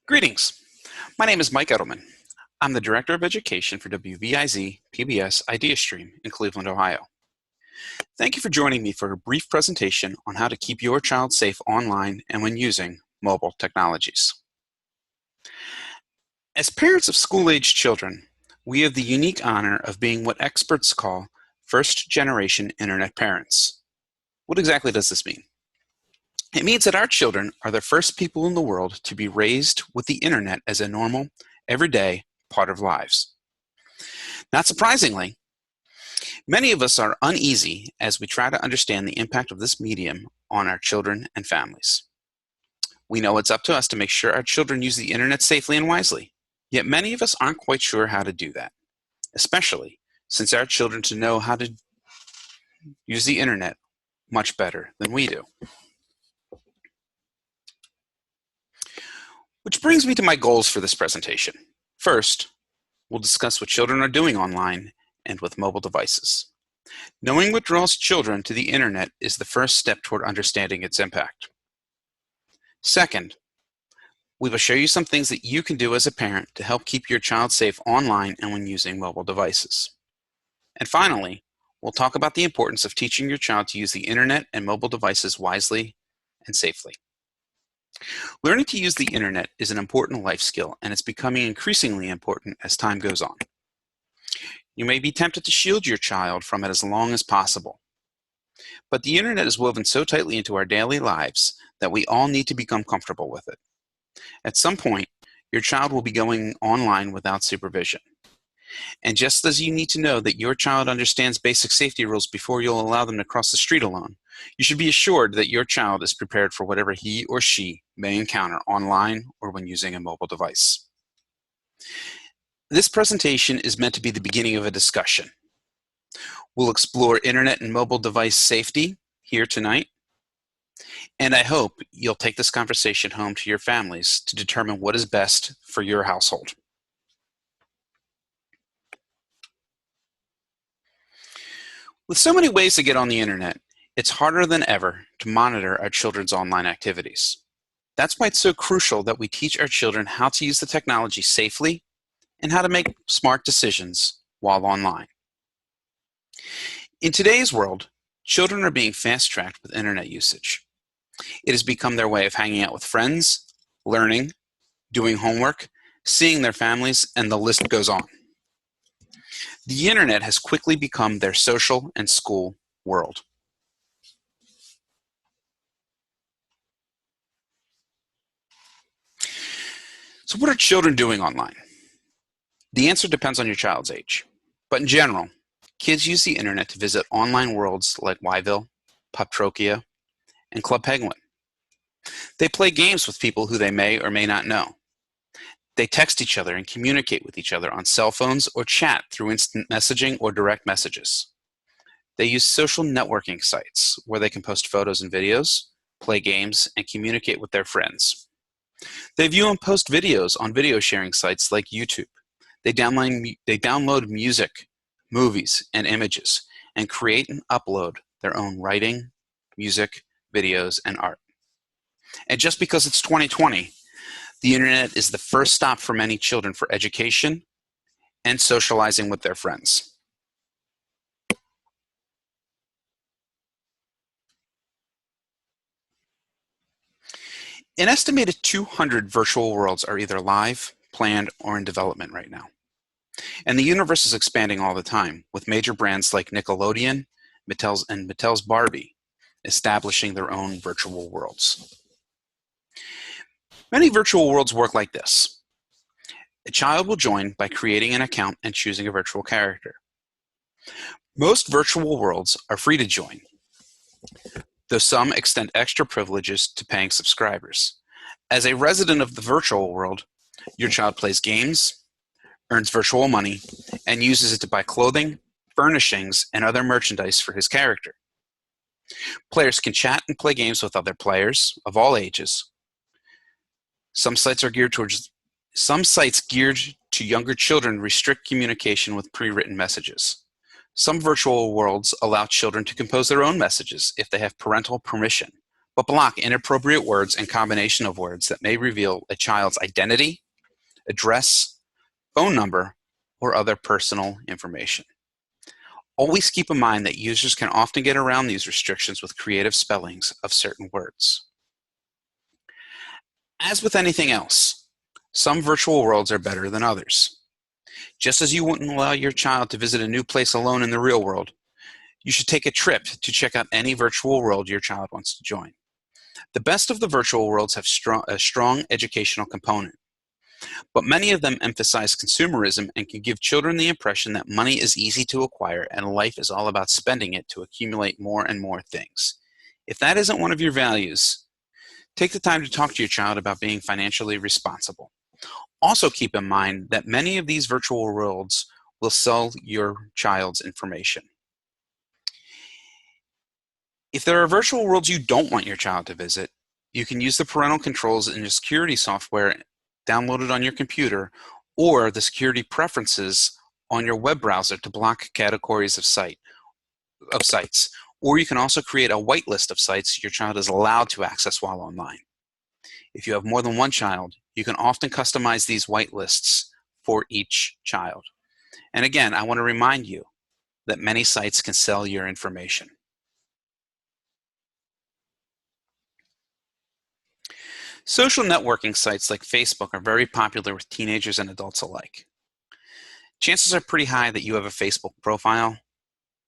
Greetings. My name is Mike Edelman. I'm the Director of Education for WVIZ PBS IdeaStream in Cleveland, Ohio. Thank you for joining me for a brief presentation on how to keep your child safe online and when using mobile technologies. As parents of school-aged children, we have the unique honor of being what experts call first-generation internet parents. What exactly does this mean? It means that our children are the first people in the world to be raised with the internet as a normal, everyday part of lives. Not surprisingly, many of us are uneasy as we try to understand the impact of this medium on our children and families. We know it's up to us to make sure our children use the internet safely and wisely, yet many of us aren't quite sure how to do that, especially since our children know how to use the internet much better than we do. Which brings me to my goals for this presentation. First, we'll discuss what children are doing online and with mobile devices. Knowing what draws children to the internet is the first step toward understanding its impact. Second, we will show you some things that you can do as a parent to help keep your child safe online and when using mobile devices. And finally, we'll talk about the importance of teaching your child to use the internet and mobile devices wisely and safely. Learning to use the internet is an important life skill, and it's becoming increasingly important as time goes on. You may be tempted to shield your child from it as long as possible. But the internet is woven so tightly into our daily lives that we all need to become comfortable with it. At some point, your child will be going online without supervision. And just as you need to know that your child understands basic safety rules before you'll allow them to cross the street alone, you should be assured that your child is prepared for whatever he or she may encounter online or when using a mobile device. This presentation is meant to be the beginning of a discussion. We'll explore internet and mobile device safety here tonight, and I hope you'll take this conversation home to your families to determine what is best for your household. With so many ways to get on the internet, it's harder than ever to monitor our children's online activities. That's why it's so crucial that we teach our children how to use the technology safely and how to make smart decisions while online. In today's world, children are being fast-tracked with internet usage. It has become their way of hanging out with friends, learning, doing homework, seeing their families, and the list goes on. The internet has quickly become their social and school world. So what are children doing online? The answer depends on your child's age. But in general, kids use the internet to visit online worlds like Yville, Poptrokia, and Club Penguin. They play games with people who they may or may not know. They text each other and communicate with each other on cell phones or chat through instant messaging or direct messages. They use social networking sites where they can post photos and videos, play games, and communicate with their friends. They view and post videos on video sharing sites like YouTube. They download music, movies, and images, and create and upload their own writing, music, videos, and art. And just because it's 2020, the internet is the first stop for many children for education and socializing with their friends. An estimated 200 virtual worlds are either live, planned, or in development right now. And the universe is expanding all the time, with major brands like Nickelodeon, Mattel's Barbie establishing their own virtual worlds. Many virtual worlds work like this. A child will join by creating an account and choosing a virtual character. Most virtual worlds are free to join, though some extend extra privileges to paying subscribers. As a resident of the virtual world, your child plays games, earns virtual money, and uses it to buy clothing, furnishings, and other merchandise for his character. Players can chat and play games with other players of all ages. Some sites geared to younger children restrict communication with pre-written messages. Some virtual worlds allow children to compose their own messages if they have parental permission, but block inappropriate words and combination of words that may reveal a child's identity, address, phone number, or other personal information. Always keep in mind that users can often get around these restrictions with creative spellings of certain words. As with anything else, some virtual worlds are better than others. Just as you wouldn't allow your child to visit a new place alone in the real world, you should take a trip to check out any virtual world your child wants to join. The best of the virtual worlds have a strong educational component, but many of them emphasize consumerism and can give children the impression that money is easy to acquire and life is all about spending it to accumulate more and more things. If that isn't one of your values, take the time to talk to your child about being financially responsible. Also keep in mind that many of these virtual worlds will sell your child's information. If there are virtual worlds you don't want your child to visit, you can use the parental controls in your security software downloaded on your computer or the security preferences on your web browser to block categories of sites. Or you can also create a whitelist of sites your child is allowed to access while online. If you have more than one child, you can often customize these whitelists for each child. And again, I want to remind you that many sites can sell your information. Social networking sites like Facebook are very popular with teenagers and adults alike. Chances are pretty high that you have a Facebook profile,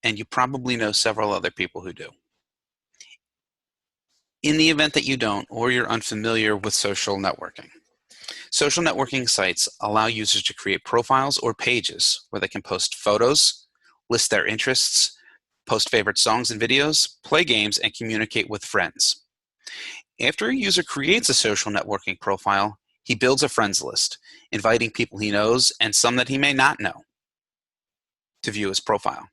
and you probably know several other people who do. In the event that you don't, or you're unfamiliar with social networking sites allow users to create profiles or pages where they can post photos, list their interests, post favorite songs and videos, play games, and communicate with friends. After a user creates a social networking profile, he builds a friends list, inviting people he knows and some that he may not know to view his profile.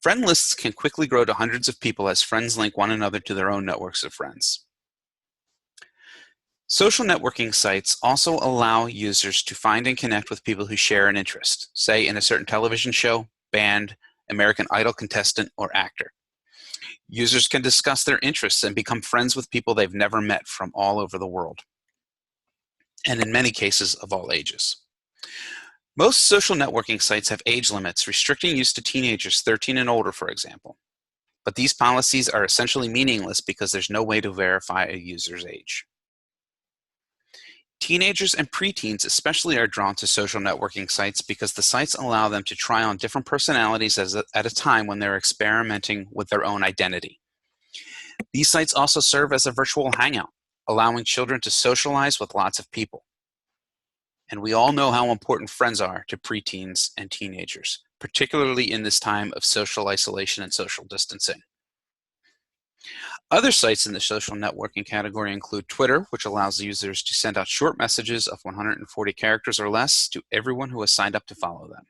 Friend lists can quickly grow to hundreds of people as friends link one another to their own networks of friends. Social networking sites also allow users to find and connect with people who share an interest, say in a certain television show, band, American Idol contestant, or actor. Users can discuss their interests and become friends with people they've never met from all over the world, and in many cases of all ages. Most social networking sites have age limits restricting use to teenagers 13 and older, for example. But these policies are essentially meaningless because there's no way to verify a user's age. Teenagers and preteens especially are drawn to social networking sites because the sites allow them to try on different personalities at a time when they're experimenting with their own identity. These sites also serve as a virtual hangout, allowing children to socialize with lots of people. And we all know how important friends are to preteens and teenagers, particularly in this time of social isolation and social distancing. Other sites in the social networking category include Twitter, which allows users to send out short messages of 140 characters or less to everyone who has signed up to follow them.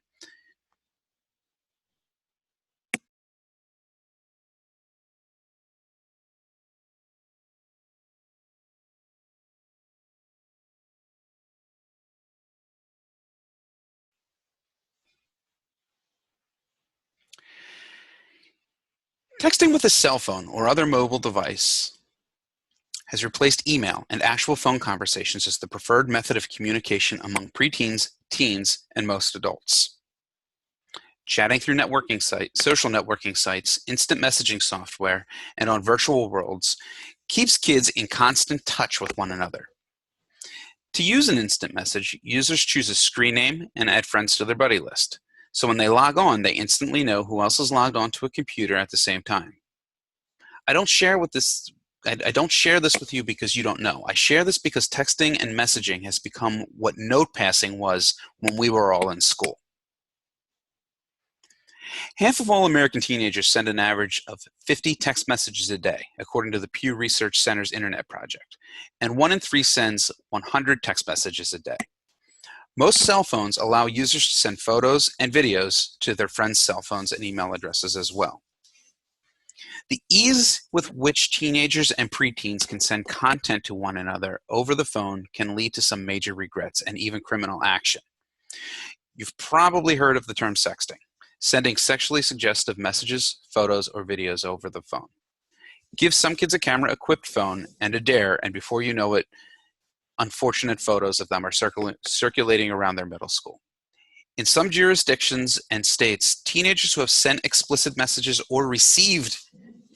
Texting with a cell phone or other mobile device has replaced email and actual phone conversations as the preferred method of communication among preteens, teens, and most adults. Chatting through social networking sites, instant messaging software, and on virtual worlds keeps kids in constant touch with one another. To use an instant message, users choose a screen name and add friends to their buddy list. So when they log on, they instantly know who else is logged onto a computer at the same time. I don't share this with you because you don't know. I share this because texting and messaging has become what note passing was when we were all in school. Half of all American teenagers send an average of 50 text messages a day, according to the Pew Research Center's Internet Project, and 1 in 3 sends 100 text messages a day. Most cell phones allow users to send photos and videos to their friends' cell phones and email addresses as well. The ease with which teenagers and preteens can send content to one another over the phone can lead to some major regrets and even criminal action. You've probably heard of the term sexting, sending sexually suggestive messages, photos, or videos over the phone. Give some kids a camera-equipped phone and a dare, and before you know it, unfortunate photos of them are circulating around their middle school. In some jurisdictions and states, teenagers who have sent explicit messages or received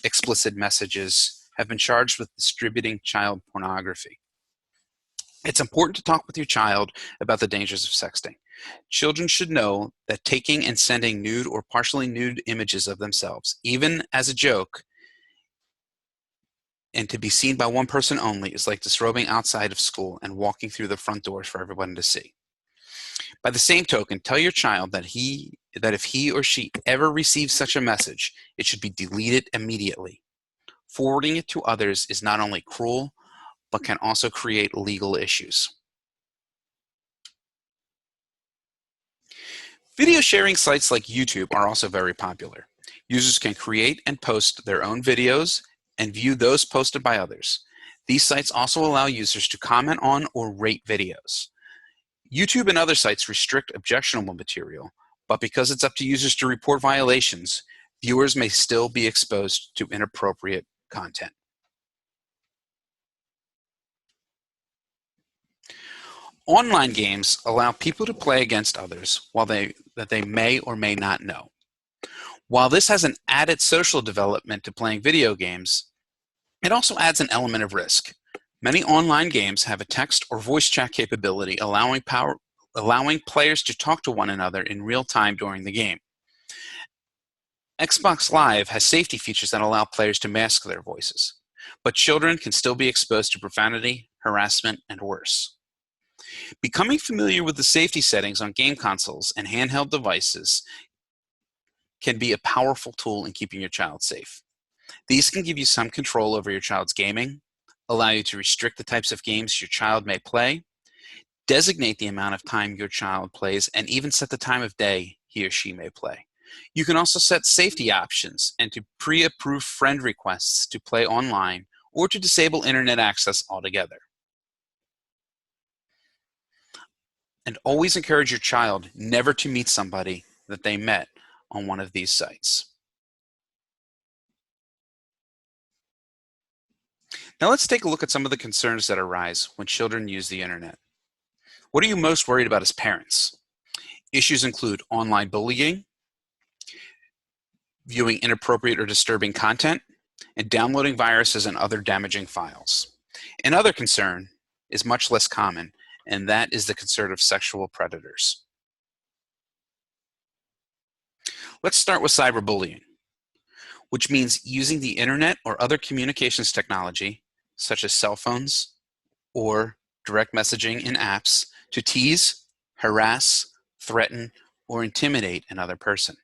explicit messages have been charged with distributing child pornography. It's important to talk with your child about the dangers of sexting. Children should know that taking and sending nude or partially nude images of themselves, even as a joke, and to be seen by one person only, is like disrobing outside of school and walking through the front doors for everyone to see. By the same token, tell your child that if he or she ever receives such a message, it should be deleted immediately. Forwarding it to others is not only cruel, but can also create legal issues. Video sharing sites like YouTube are also very popular. Users can create and post their own videos and view those posted by others. These sites also allow users to comment on or rate videos. YouTube and other sites restrict objectionable material, but because it's up to users to report violations, viewers may still be exposed to inappropriate content. Online games allow people to play against others that they may or may not know. While this has an added social development to playing video games, it also adds an element of risk. Many online games have a text or voice chat capability allowing players to talk to one another in real time during the game. Xbox Live has safety features that allow players to mask their voices, but children can still be exposed to profanity, harassment, and worse. Becoming familiar with the safety settings on game consoles and handheld devices can be a powerful tool in keeping your child safe. These can give you some control over your child's gaming, allow you to restrict the types of games your child may play, designate the amount of time your child plays, and even set the time of day he or she may play. You can also set safety options and to pre-approve friend requests to play online or to disable internet access altogether. And always encourage your child never to meet somebody that they met on one of these sites. Now let's take a look at some of the concerns that arise when children use the internet. What are you most worried about as parents? Issues include online bullying, viewing inappropriate or disturbing content, and downloading viruses and other damaging files. Another concern is much less common, and that is the concern of sexual predators. Let's start with cyberbullying, which means using the internet or other communications technology, such as cell phones or direct messaging in apps, to tease, harass, threaten, or intimidate another person.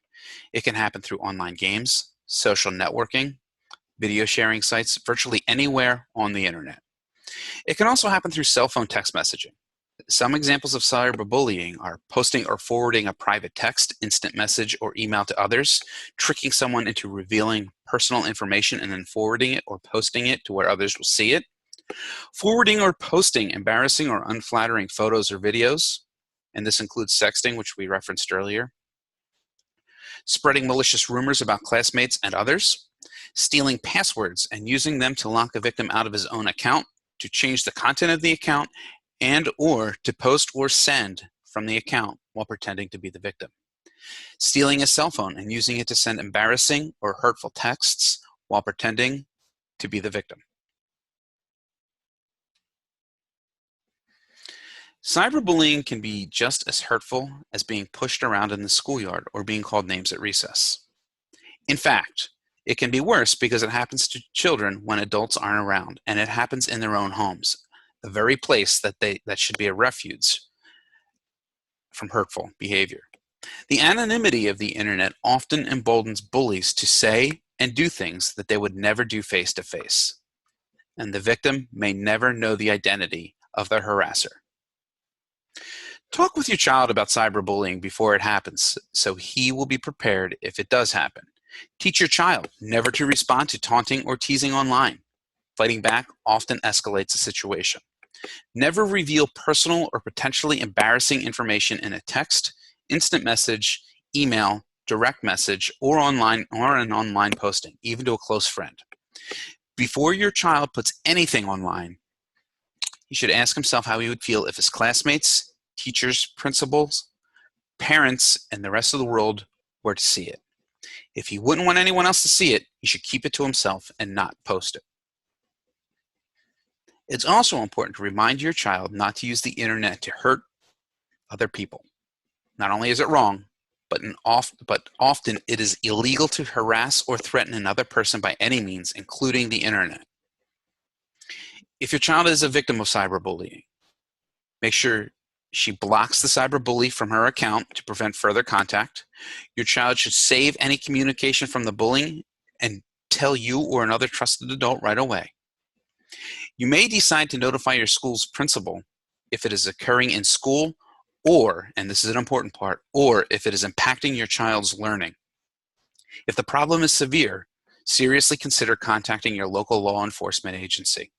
It can happen through online games, social networking, video sharing sites, virtually anywhere on the internet. It can also happen through cell phone text messaging. Some examples of cyberbullying are posting or forwarding a private text, instant message, or email to others, tricking someone into revealing personal information and then forwarding it or posting it to where others will see it, forwarding or posting embarrassing or unflattering photos or videos, and this includes sexting, which we referenced earlier, spreading malicious rumors about classmates and others, stealing passwords and using them to lock a victim out of his own account, to change the content of the account, and or to post or send from the account while pretending to be the victim. Stealing a cell phone and using it to send embarrassing or hurtful texts while pretending to be the victim. Cyberbullying can be just as hurtful as being pushed around in the schoolyard or being called names at recess. In fact, it can be worse because it happens to children when adults aren't around, and it happens in their own homes, the very place that should be a refuge from hurtful behavior. The anonymity of the internet often emboldens bullies to say and do things that they would never do face to face, and the victim may never know the identity of their harasser. Talk with your child about cyberbullying before it happens, so he will be prepared if it does happen. Teach your child never to respond to taunting or teasing online. Fighting back often escalates a situation. Never reveal personal or potentially embarrassing information in a text, instant message, email, direct message, or an online posting, even to a close friend. Before your child puts anything online, he should ask himself how he would feel if his classmates, teachers, principals, parents, and the rest of the world were to see it. If he wouldn't want anyone else to see it, he should keep it to himself and not post it. It's also important to remind your child not to use the internet to hurt other people. Not only is it wrong, but often it is illegal to harass or threaten another person by any means, including the internet. If your child is a victim of cyberbullying, make sure she blocks the cyberbully from her account to prevent further contact. Your child should save any communication from the bullying and tell you or another trusted adult right away. You may decide to notify your school's principal if it is occurring in school or, and this is an important part, or if it is impacting your child's learning. If the problem is severe, seriously consider contacting your local law enforcement agency.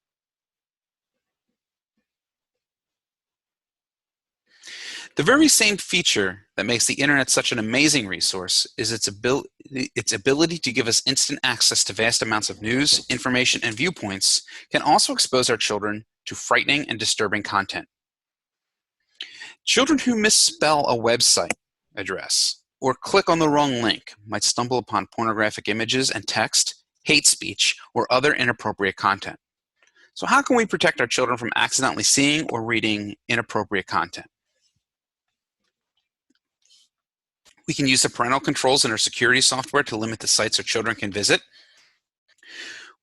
The very same feature that makes the internet such an amazing resource is its ability to give us instant access to vast amounts of news, information, and viewpoints can also expose our children to frightening and disturbing content. Children who misspell a website address or click on the wrong link might stumble upon pornographic images and text, hate speech, or other inappropriate content. So how can we protect our children from accidentally seeing or reading inappropriate content? We can use the parental controls in our security software to limit the sites our children can visit.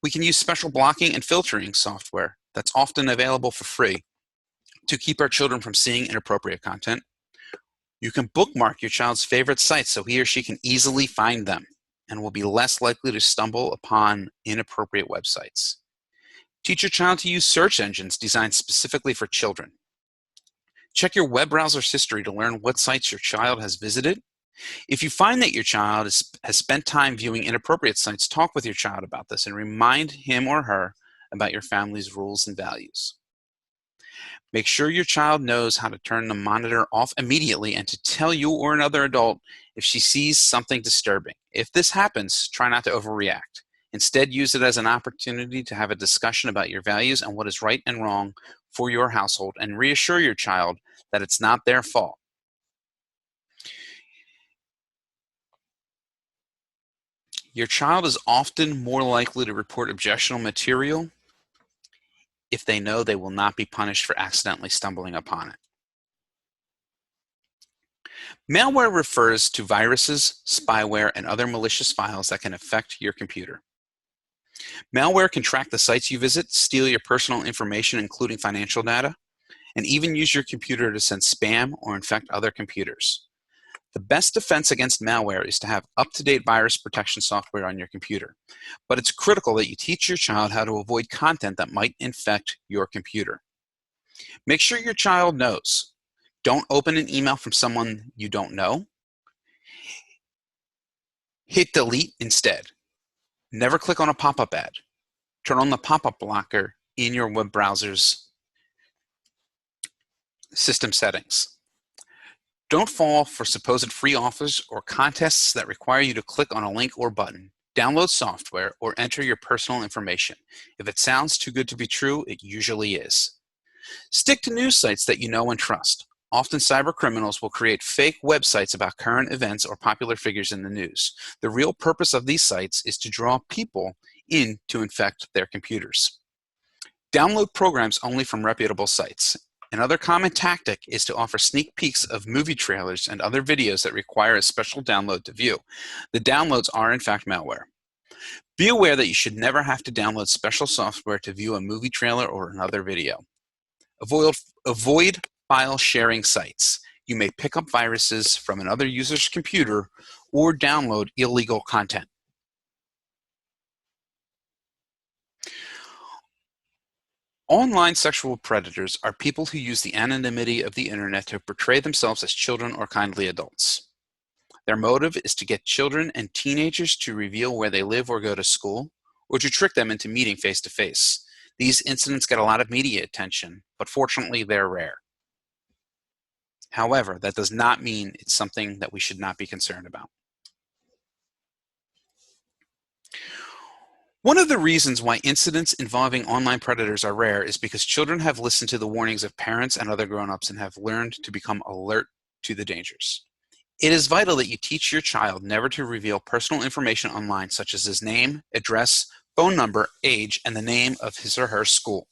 We can use special blocking and filtering software that's often available for free to keep our children from seeing inappropriate content. You can bookmark your child's favorite sites so he or she can easily find them and will be less likely to stumble upon inappropriate websites. Teach your child to use search engines designed specifically for children. Check your web browser's history to learn what sites your child has visited. If you find that your child has spent time viewing inappropriate sites, talk with your child about this and remind him or her about your family's rules and values. Make sure your child knows how to turn the monitor off immediately and to tell you or another adult if she sees something disturbing. If this happens, try not to overreact. Instead, use it as an opportunity to have a discussion about your values and what is right and wrong for your household, and reassure your child that it's not their fault. Your child is often more likely to report objectionable material if they know they will not be punished for accidentally stumbling upon it. Malware refers to viruses, spyware, and other malicious files that can affect your computer. Malware can track the sites you visit, steal your personal information, including financial data, and even use your computer to send spam or infect other computers. The best defense against malware is to have up-to-date virus protection software on your computer, but it's critical that you teach your child how to avoid content that might infect your computer. Make sure your child knows. Don't open an email from someone you don't know. Hit delete instead. Never click on a pop-up ad. Turn on the pop-up blocker in your web browser's system settings. Don't fall for supposed free offers or contests that require you to click on a link or button. Download software or enter your personal information. If it sounds too good to be true, it usually is. Stick to news sites that you know and trust. Often cyber criminals will create fake websites about current events or popular figures in the news. The real purpose of these sites is to draw people in to infect their computers. Download programs only from reputable sites. Another common tactic is to offer sneak peeks of movie trailers and other videos that require a special download to view. The downloads are in fact malware. Be aware that you should never have to download special software to view a movie trailer or another video. Avoid file sharing sites. You may pick up viruses from another user's computer or download illegal content. Online sexual predators are people who use the anonymity of the internet to portray themselves as children or kindly adults. Their motive is to get children and teenagers to reveal where they live or go to school, or to trick them into meeting face-to-face. These incidents get a lot of media attention, but fortunately they're rare. However, that does not mean it's something that we should not be concerned about. One of the reasons why incidents involving online predators are rare is because children have listened to the warnings of parents and other grown-ups and have learned to become alert to the dangers. It is vital that you teach your child never to reveal personal information online, such as his name, address, phone number, age, and the name of his or her school.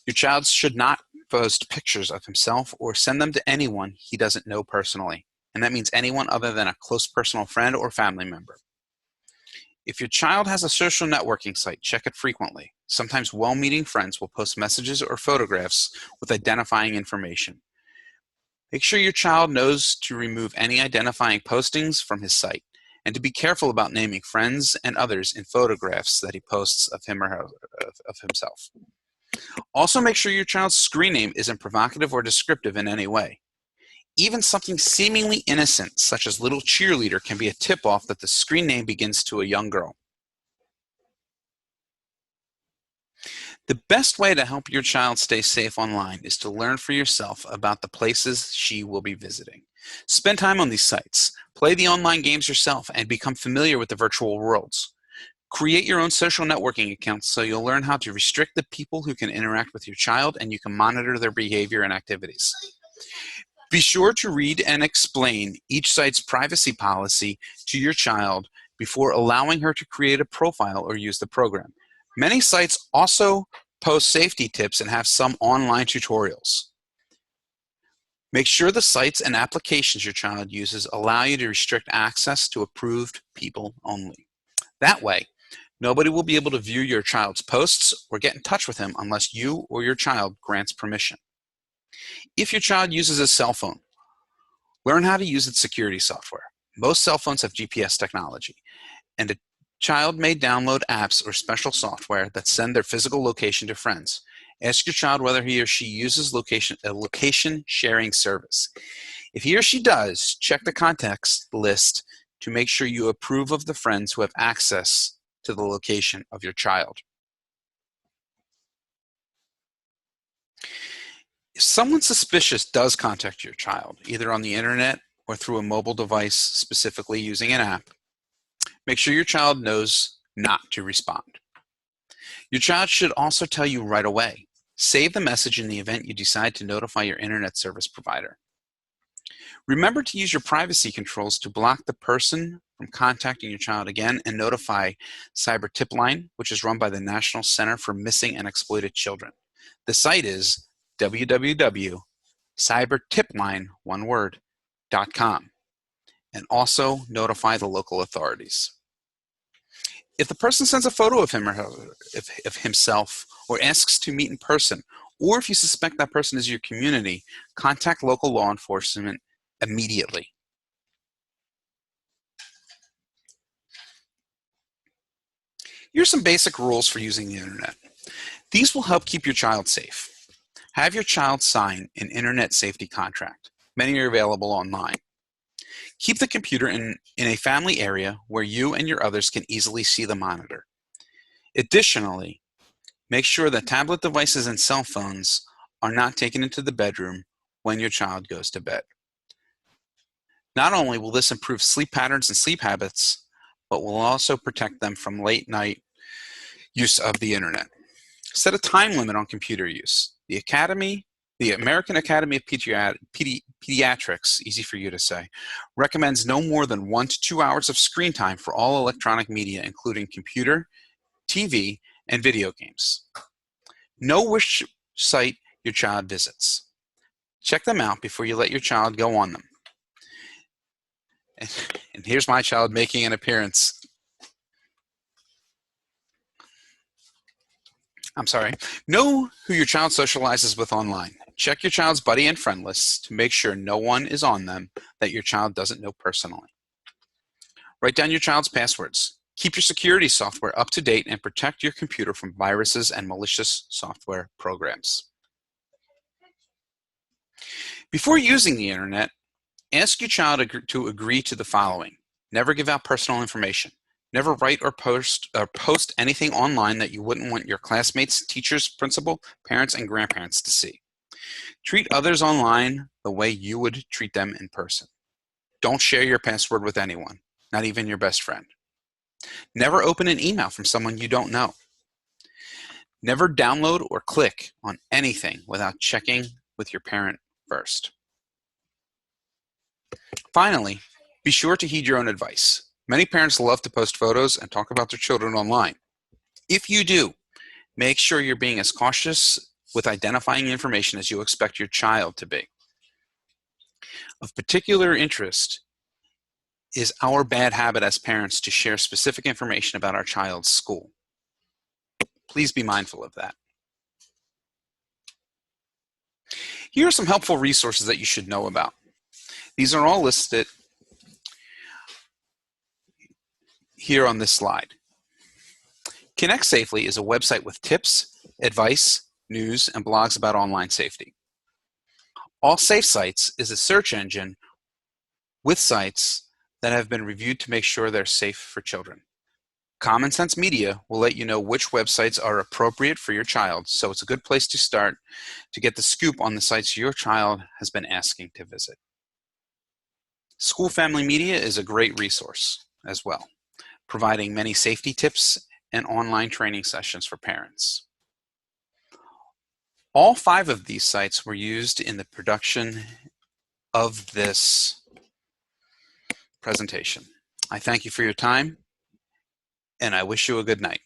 Your child should not post pictures of himself or send them to anyone he doesn't know personally, and that means anyone other than a close personal friend or family member. If your child has a social networking site, check it frequently. Sometimes well-meaning friends will post messages or photographs with identifying information. Make sure your child knows to remove any identifying postings from his site and to be careful about naming friends and others in photographs that he posts of him or her, of himself. Also, make sure your child's screen name isn't provocative or descriptive in any way. Even something seemingly innocent, such as little cheerleader, can be a tip-off that the screen name begins to a young girl. The best way to help your child stay safe online is to learn for yourself about the places she will be visiting. Spend time on these sites, play the online games yourself, and become familiar with the virtual worlds. Create your own social networking accounts so you'll learn how to restrict the people who can interact with your child, and you can monitor their behavior and activities. Be sure to read and explain each site's privacy policy to your child before allowing her to create a profile or use the program. Many sites also post safety tips and have some online tutorials. Make sure the sites and applications your child uses allow you to restrict access to approved people only. That way, nobody will be able to view your child's posts or get in touch with him unless you or your child grants permission. If your child uses a cell phone, learn how to use its security software. Most cell phones have GPS technology, and a child may download apps or special software that send their physical location to friends. Ask your child whether he or she uses a location sharing service. If he or she does, check the context list to make sure you approve of the friends who have access to the location of your child. If someone suspicious does contact your child, either on the internet or through a mobile device, specifically using an app, make sure your child knows not to respond. Your child should also tell you right away. Save the message in the event you decide to notify your internet service provider. Remember to use your privacy controls to block the person from contacting your child again, and notify CYBERBULLYING, which is run by the National Center for Missing and Exploited Children. The site is www.cybertipline.com, and also notify the local authorities. If the person sends a photo of him or her, of himself, or asks to meet in person, or if you suspect that person is your community, contact local law enforcement immediately. Here's some basic rules for using the internet. These will help keep your child safe. Have your child sign an internet safety contract. Many are available online. Keep the computer in a family area where you and your others can easily see the monitor. Additionally, make sure that tablet devices and cell phones are not taken into the bedroom when your child goes to bed. Not only will this improve sleep patterns and sleep habits, but will also protect them from late night use of the internet. Set a time limit on computer use. The American Academy of Pediatrics, easy for you to say, recommends no more than 1 to 2 hours of screen time for all electronic media, including computer, TV, and video games. Know which site your child visits. Check them out before you let your child go on them. And here's my child making an appearance. Know who your child socializes with online. Check your child's buddy and friend lists to make sure no one is on them that your child doesn't know personally. Write down your child's passwords. Keep your security software up to date and protect your computer from viruses and malicious software programs. Before using the internet, ask your child to agree to the following. Never give out personal information. Never write or post anything online that you wouldn't want your classmates, teachers, principal, parents, and grandparents to see. Treat others online the way you would treat them in person. Don't share your password with anyone, not even your best friend. Never open an email from someone you don't know. Never download or click on anything without checking with your parent first. Finally, be sure to heed your own advice. Many parents love to post photos and talk about their children online. If you do, make sure you're being as cautious with identifying information as you expect your child to be. Of particular interest is our bad habit as parents to share specific information about our child's school. Please be mindful of that. Here are some helpful resources that you should know about. These are all listed here on this slide. Connect Safely is a website with tips, advice, news, and blogs about online safety. All Safe Sites is a search engine with sites that have been reviewed to make sure they're safe for children. Common Sense Media will let you know which websites are appropriate for your child, so it's a good place to start to get the scoop on the sites your child has been asking to visit. School Family Media is a great resource as well, providing many safety tips and online training sessions for parents. All 5 of these sites were used in the production of this presentation. I thank you for your time, and I wish you a good night.